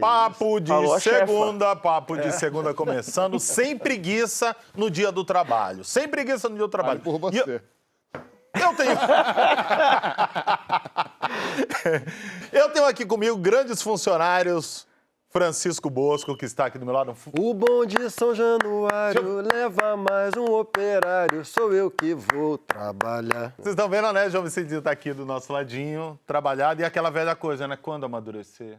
Papo de Falou a segunda, papo de segunda começando, sem preguiça no dia do trabalho. Sem preguiça no dia do trabalho. Fale por você. Eu tenho... Eu tenho aqui comigo grandes funcionários, Francisco Bosco, que está aqui do meu lado. O bonde São Januário leva mais um operário, sou eu que vou trabalhar. Vocês estão vendo, né? João Vicentinho está aqui do nosso ladinho, trabalhado, e aquela velha coisa, né? Quando amadurecer?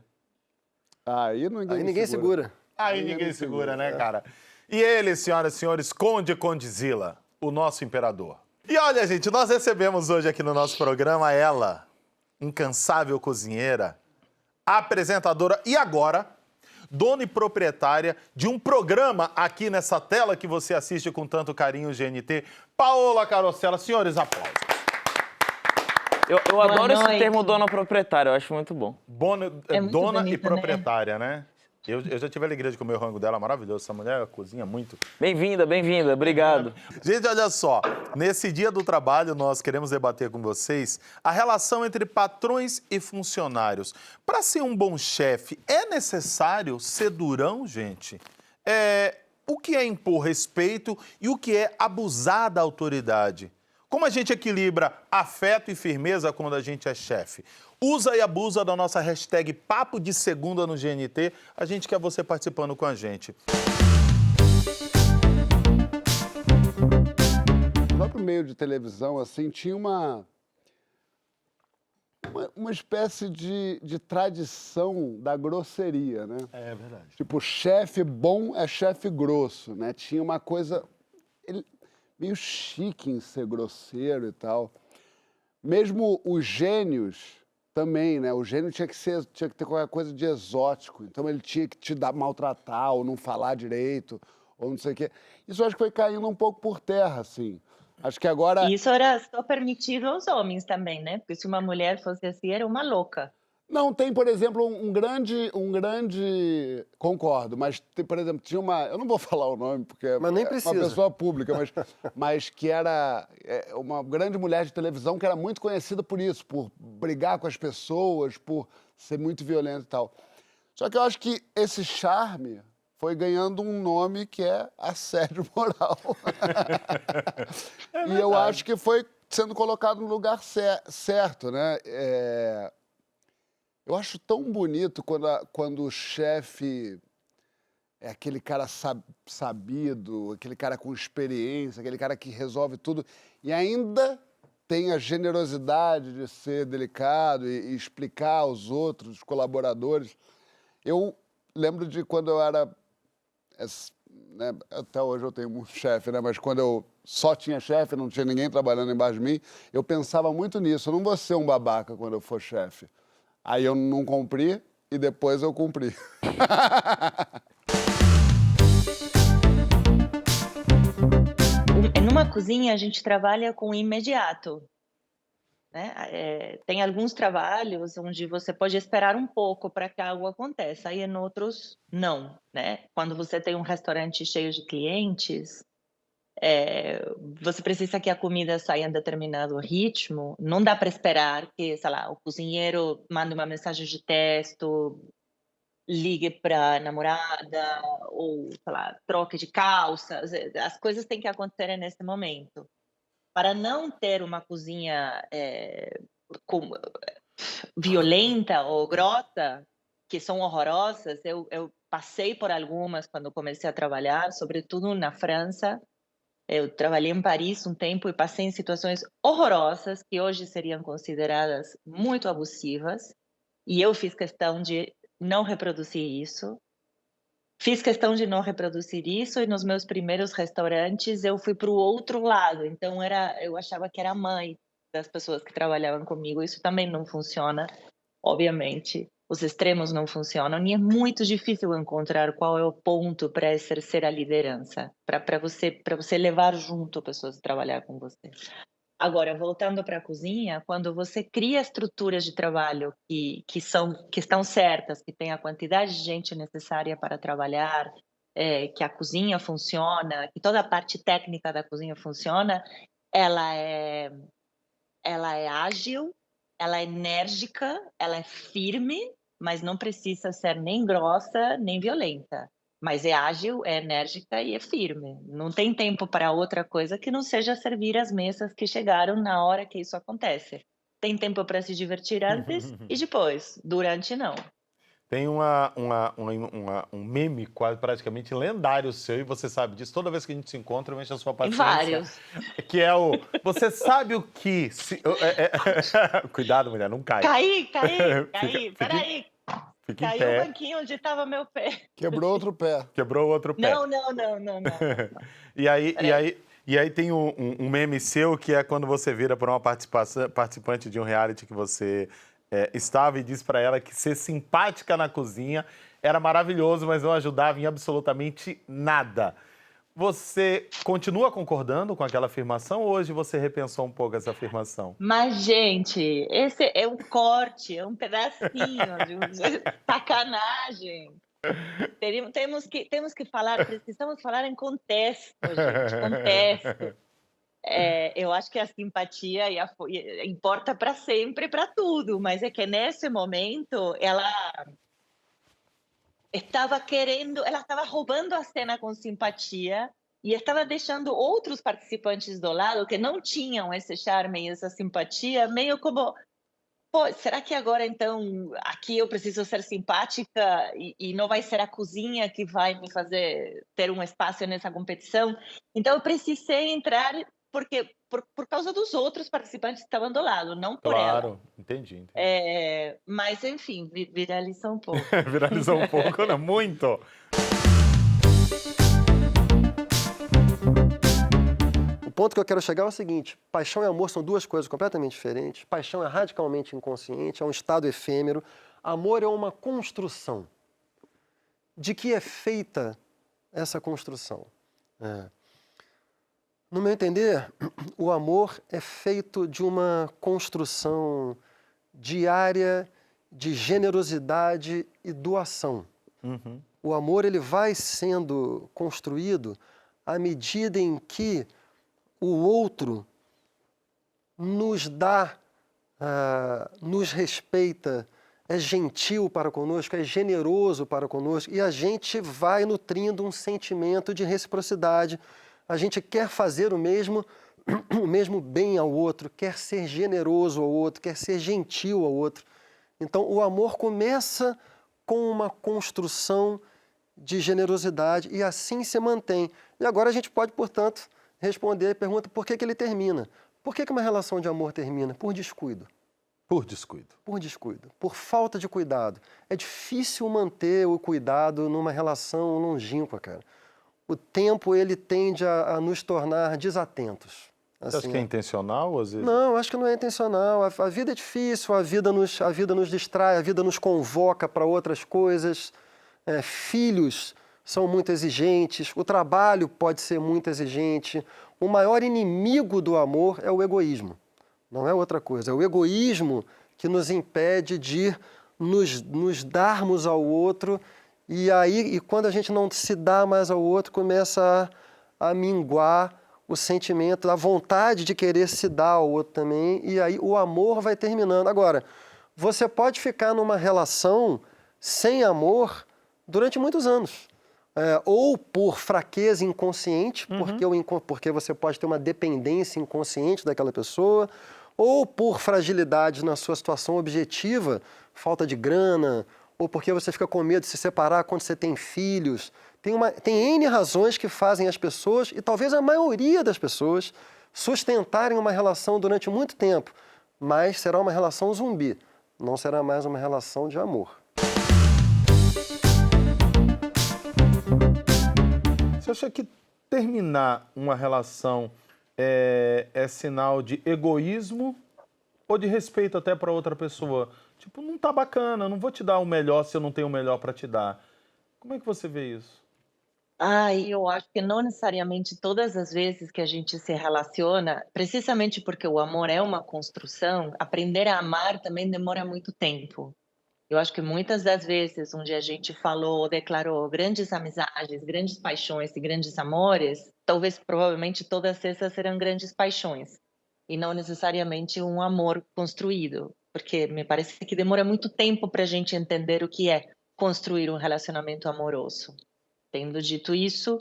Aí Ninguém segura. Aí ninguém segura, né, cara? E ele, senhoras e senhores, Conde Condzilla, o nosso imperador. E olha, gente, nós recebemos hoje aqui no nosso programa ela, incansável cozinheira, apresentadora e agora dona e proprietária de um programa aqui nessa tela que você assiste com tanto carinho, GNT, Paola Carosella. Senhores, aplausos. Eu adoro esse termo dona proprietária, eu acho muito bom. Dona bonito, e proprietária, né? Eu já tive a alegria de comer o rango dela, maravilhoso. Essa mulher cozinha muito. Bem-vinda, obrigado. Gente, olha só. Nesse dia do trabalho, nós queremos debater com vocês a relação entre patrões e funcionários. Para ser um bom chefe, é necessário ser durão, gente? O que é impor respeito e o que é abusar da autoridade? Como a gente equilibra afeto e firmeza quando a gente é chefe? Usa e abusa da nossa hashtag Papo de Segunda no GNT. A gente quer você participando com a gente. O próprio meio de televisão, assim, tinha uma espécie de tradição da grosseria, né? É verdade. Tipo, chefe bom é chefe grosso, né? Tinha uma coisa meio chique em ser grosseiro e tal. Mesmo os gênios também, né? O gênio tinha que ter qualquer coisa de exótico. Então ele tinha que te maltratar ou não falar direito ou não sei o quê. Isso eu acho que foi caindo um pouco por terra, assim. Acho que agora... Isso era só permitido aos homens também, né? Porque se uma mulher fosse assim, era uma louca. Não, tem, por exemplo, um grande... Concordo, mas, por exemplo, tinha uma... Eu não vou falar o nome, porque Mas nem é precisa. uma pessoa pública, mas que era uma grande mulher de televisão que era muito conhecida por isso, por brigar com as pessoas, por ser muito violenta e tal. Só que eu acho que esse charme foi ganhando um nome que é assédio moral. E eu acho que foi sendo colocado no lugar certo, né? Eu acho tão bonito quando o chefe é aquele cara sabido, aquele cara com experiência, aquele cara que resolve tudo e ainda tem a generosidade de ser delicado e explicar aos outros, os colaboradores. Eu lembro de quando eu era... né, até hoje eu tenho um chefe, né? Mas quando eu só tinha chefe, não tinha ninguém trabalhando embaixo de mim, eu pensava muito nisso. Eu não vou ser um babaca quando eu for chefe. Aí eu não cumpri e depois eu cumpri. Numa cozinha, a gente trabalha com o imediato, né? Tem alguns trabalhos onde você pode esperar um pouco para que algo aconteça, e em outros, não, né? Quando você tem um restaurante cheio de clientes, você precisa que a comida saia em determinado ritmo, não dá para esperar que, sei lá, o cozinheiro mande uma mensagem de texto, ligue para a namorada, ou, sei lá, troque de calças. As coisas têm que acontecer nesse momento. Para não ter uma cozinha violenta ou grossa, que são horrorosas, eu passei por algumas quando comecei a trabalhar, sobretudo na França. Eu trabalhei em Paris um tempo e passei em situações horrorosas que hoje seriam consideradas muito abusivas. E eu fiz questão de não reproduzir isso. Fiz questão de não reproduzir isso e nos meus primeiros restaurantes eu fui para o outro lado. Então eu achava que era a mãe das pessoas que trabalhavam comigo. Isso também não funciona, obviamente. Os extremos não funcionam e é muito difícil encontrar qual é o ponto para exercer a liderança, para você levar junto pessoas a trabalhar com você. Agora, voltando para a cozinha, quando você cria estruturas de trabalho que estão certas, que tem a quantidade de gente necessária para trabalhar, que a cozinha funciona, que toda a parte técnica da cozinha funciona, ela é ágil, ela é enérgica, ela é firme mas não precisa ser nem grossa, nem violenta. Mas é ágil, é enérgica e é firme. Não tem tempo para outra coisa que não seja servir as mesas que chegaram na hora que isso acontece. Tem tempo para se divertir antes e depois, durante não. Tem um meme quase praticamente lendário seu, e você sabe disso. Toda vez que a gente se encontra, eu encho a sua Tem paciência. vários. Que é o... Você sabe o que... Cuidado, mulher, não cai. Caí. Fica Peraí. Fica em Caiu o pé. banquinho onde estava meu pé. Quebrou outro pé. Quebrou o outro pé. Não. E aí Peraí. tem um meme seu que é quando você vira para uma participante de um reality que você estava e diz para ela que ser simpática na cozinha era maravilhoso, mas não ajudava em absolutamente nada. Você continua concordando com aquela afirmação ou hoje você repensou um pouco essa afirmação? Mas, gente, esse é um corte, é um pedacinho de sacanagem. Temos que falar, precisamos falar em contexto, gente, contexto. Eu acho que a simpatia importa para sempre, para tudo, mas é que nesse momento ela estava roubando a cena com simpatia e estava deixando outros participantes do lado que não tinham esse charme e essa simpatia, meio como, pô, será que agora então aqui eu preciso ser simpática e não vai ser a cozinha que vai me fazer ter um espaço nessa competição? Então eu precisei entrar porque por causa dos outros participantes que estavam do lado, não por ela. Claro, entendi. Mas enfim, viralizou um pouco. Viralizou um pouco, não? Muito. O ponto que eu quero chegar é o seguinte: paixão e amor são duas coisas completamente diferentes. Paixão é radicalmente inconsciente, é um estado efêmero. Amor é uma construção. De que é feita essa construção? No meu entender, o amor é feito de uma construção diária de generosidade e doação. Uhum. O amor ele vai sendo construído à medida em que o outro nos dá, nos respeita, é gentil para conosco, é generoso para conosco, e a gente vai nutrindo um sentimento de reciprocidade. A gente quer fazer o mesmo bem ao outro, quer ser generoso ao outro, quer ser gentil ao outro. Então, o amor começa com uma construção de generosidade e assim se mantém. E agora a gente pode, portanto, responder a pergunta: por que ele termina? Por que uma relação de amor termina? Por descuido. Por descuido. Por descuido, por falta de cuidado. É difícil manter o cuidado numa relação longínqua, cara. O tempo, ele tende a nos tornar desatentos. Você acha que é intencional, às vezes? Não, acho que não é intencional. A vida é difícil, a vida nos distrai, a vida nos convoca para outras coisas. Filhos são muito exigentes, o trabalho pode ser muito exigente. O maior inimigo do amor é o egoísmo. Não é outra coisa. É o egoísmo que nos impede de nos darmos ao outro. E quando a gente não se dá mais ao outro, começa a minguar o sentimento, a vontade de querer se dar ao outro também, e aí o amor vai terminando. Agora, você pode ficar numa relação sem amor durante muitos anos. Ou por fraqueza inconsciente, porque você pode ter uma dependência inconsciente daquela pessoa, ou por fragilidade na sua situação objetiva, falta de grana, ou porque você fica com medo de se separar quando você tem filhos. Tem N razões que fazem as pessoas, e talvez a maioria das pessoas, sustentarem uma relação durante muito tempo, mas será uma relação zumbi, não será mais uma relação de amor. Você acha que terminar uma relação é sinal de egoísmo ou de respeito até para outra pessoa? Tipo, não tá bacana, eu não vou te dar o melhor se eu não tenho o melhor para te dar. Como é que você vê isso? Eu acho que não necessariamente todas as vezes que a gente se relaciona, precisamente porque o amor é uma construção, aprender a amar também demora muito tempo. Eu acho que muitas das vezes onde a gente falou ou declarou grandes amizades, grandes paixões e grandes amores, provavelmente todas essas serão grandes paixões e não necessariamente um amor construído. porque me parece que demora muito tempo para a gente entender o que é construir um relacionamento amoroso. Tendo dito isso,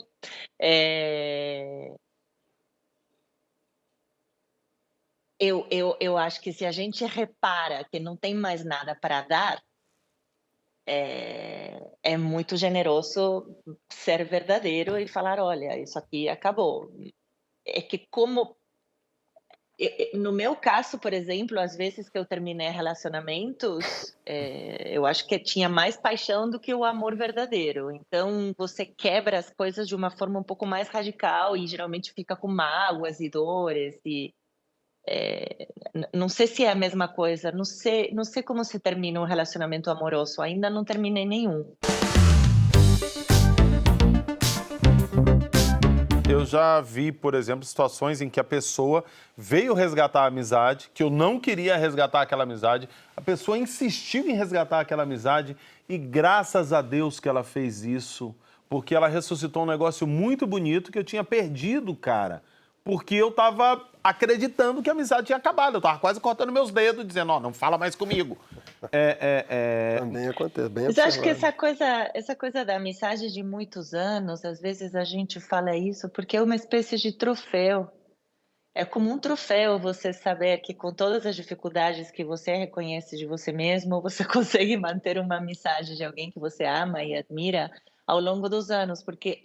eu acho que se a gente repara que não tem mais nada para dar, é muito generoso ser verdadeiro e falar: olha, isso aqui acabou. É que no meu caso, por exemplo, às vezes que eu terminei relacionamentos, eu acho que tinha mais paixão do que o amor verdadeiro. Então, você quebra as coisas de uma forma um pouco mais radical e geralmente fica com mágoas e dores e não sei se é a mesma coisa, não sei como se termina um relacionamento amoroso, ainda não terminei nenhum. Eu já vi, por exemplo, situações em que a pessoa veio resgatar a amizade, que eu não queria resgatar aquela amizade, a pessoa insistiu em resgatar aquela amizade e graças a Deus que ela fez isso, porque ela ressuscitou um negócio muito bonito que eu tinha perdido, cara, porque eu tava acreditando que a amizade tinha acabado, eu tava quase cortando meus dedos, dizendo, ó, não fala mais comigo. Também acontece, bem Mas eu acho que observado. essa coisa da amizade de muitos anos, às vezes a gente fala isso porque é uma espécie de troféu. É como um troféu você saber que com todas as dificuldades que você reconhece de você mesmo, você consegue manter uma amizade de alguém que você ama e admira ao longo dos anos, porque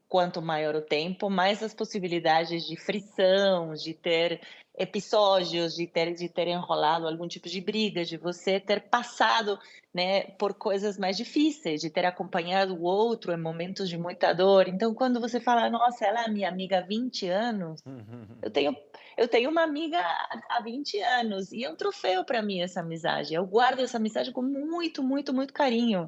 quanto maior o tempo, mais as possibilidades de frição, de ter episódios, de ter enrolado algum tipo de briga, de você ter passado, né, por coisas mais difíceis, de ter acompanhado o outro em momentos de muita dor. Então, quando você fala, nossa, ela é minha amiga há 20 anos, eu tenho uma amiga há 20 anos e é um troféu para mim essa amizade. Eu guardo essa amizade com muito, muito, muito carinho.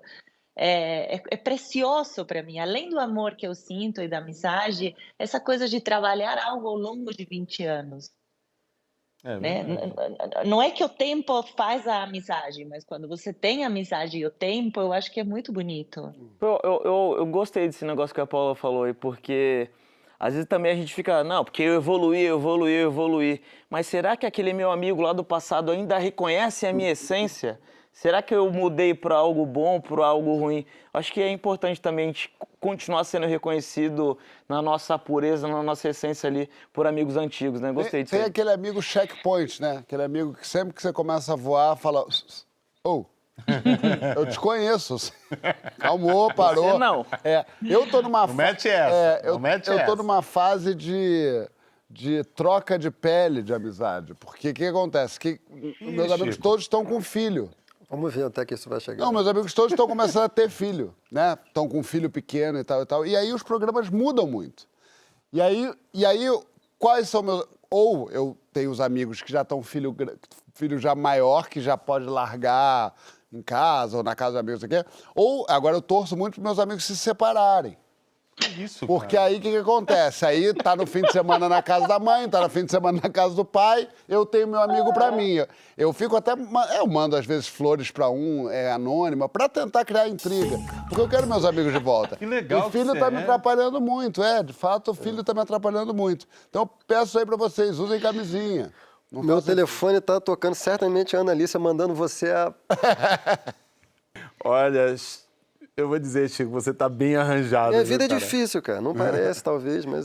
É precioso para mim, além do amor que eu sinto e da amizade, essa coisa de trabalhar algo ao longo de 20 anos, né? Não é que o tempo faz a amizade, mas quando você tem a amizade e o tempo, eu acho que é muito bonito. Eu gostei desse negócio que a Paula falou aí, porque às vezes também a gente fica, não, porque eu evoluí. Mas será que aquele meu amigo lá do passado ainda reconhece a minha essência? Será que eu mudei para algo bom, para algo ruim? Acho que é importante também a gente continuar sendo reconhecido na nossa pureza, na nossa essência ali, por amigos antigos, né? Gostei disso Tem aí. aquele amigo checkpoint, né? Aquele amigo que sempre que você começa a voar, fala... Oh, eu te conheço. Calmou, parou. Você não. Eu tô numa... Não mete essa, eu não mete tô essa. numa fase de troca de pele de amizade. Porque o que acontece? Que meus amigos Chico. todos estão com filho. Vamos ver até que isso vai chegar. Não, meus amigos todos estão começando a ter filho, né? Estão com um filho pequeno e tal e tal. E aí os programas mudam muito. E aí quais são meus... Ou eu tenho os amigos que já estão filho já maior, que já pode largar em casa ou na casa dos amigos, não sei o quê. Ou, agora eu torço muito para meus amigos se separarem. Isso, Porque cara. aí o que acontece? Aí tá no fim de semana na casa da mãe, tá no fim de semana na casa do pai, eu tenho meu amigo pra mim. Eu fico até... Eu mando às vezes flores pra um, anônima, pra tentar criar intriga. Porque eu quero meus amigos de volta. Que legal O filho que tá você me é. atrapalhando muito, de fato o filho tá me atrapalhando muito. Então eu peço aí pra vocês, usem camisinha. Não Meu façam- telefone tá tocando, certamente a Ana Alicia mandando você a... Olha, eu vou dizer, Chico, você tá bem arranjado. Minha viu, vida é cara? difícil, cara. Não parece, talvez, mas